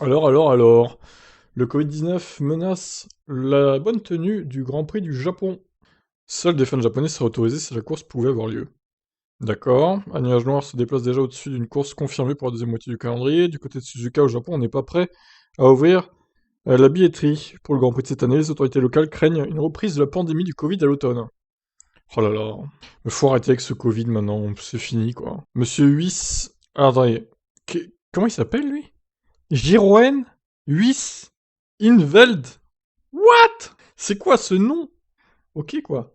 Alors, le Covid-19 menace la bonne tenue du Grand Prix du Japon. Seuls des fans japonais seraient autorisés si la course pouvait avoir lieu. D'accord. Un nuage noir se déplace déjà au-dessus d'une course confirmée pour la deuxième moitié du calendrier. Du côté de Suzuka au Japon, on n'est pas prêt à ouvrir la billetterie. Pour le Grand Prix de cette année, les autorités locales craignent une reprise de la pandémie du Covid à l'automne. Oh là là. Il faut arrêter avec ce Covid maintenant, c'est fini quoi. Monsieur Huis... Ah, attendez. Comment il s'appelle lui? Jiroen Huis Inveld. What? C'est quoi ce nom? Ok quoi.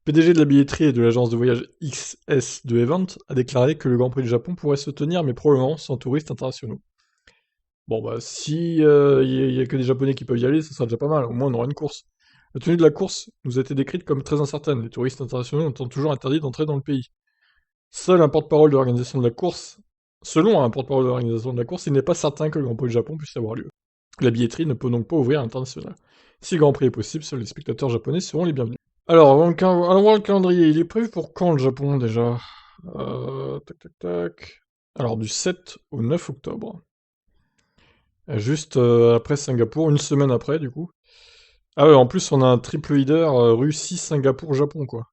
PDG de la billetterie et de l'agence de voyage XS de Event a déclaré que le Grand Prix du Japon pourrait se tenir, mais probablement sans touristes internationaux. Bon bah si y a que des Japonais qui peuvent y aller, ça sera déjà pas mal, au moins on aura une course. La tenue de la course nous a été décrite comme très incertaine, les touristes internationaux étant toujours interdits d'entrer dans le pays. Seul un porte-parole de l'organisation de la course, selon un porte-parole de l'organisation de la course, il n'est pas certain que le Grand Prix du Japon puisse avoir lieu. La billetterie ne peut donc pas ouvrir à l'international. Si le Grand Prix est possible, seuls les spectateurs japonais seront les bienvenus. Alors, allons voir le calendrier. Il est prévu pour quand le Japon déjà? Tac tac tac. Alors, du 7 au 9 octobre. Juste après Singapour, une semaine après du coup. Ah ouais, en plus on a un triple header Russie, Singapour, Japon quoi.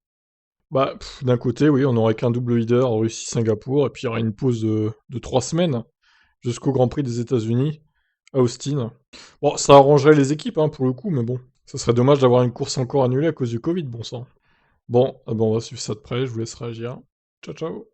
Bah, d'un côté, oui, on n'aurait qu'un double header Russie, Singapour, et puis il y aurait une pause de 3 semaines jusqu'au Grand Prix des États-Unis à Austin. Bon, ça arrangerait les équipes hein, pour le coup, mais bon, ça serait dommage d'avoir une course encore annulée à cause du Covid, bon sang. Bon, ah ben, on va suivre ça de près, je vous laisse réagir. Ciao ciao.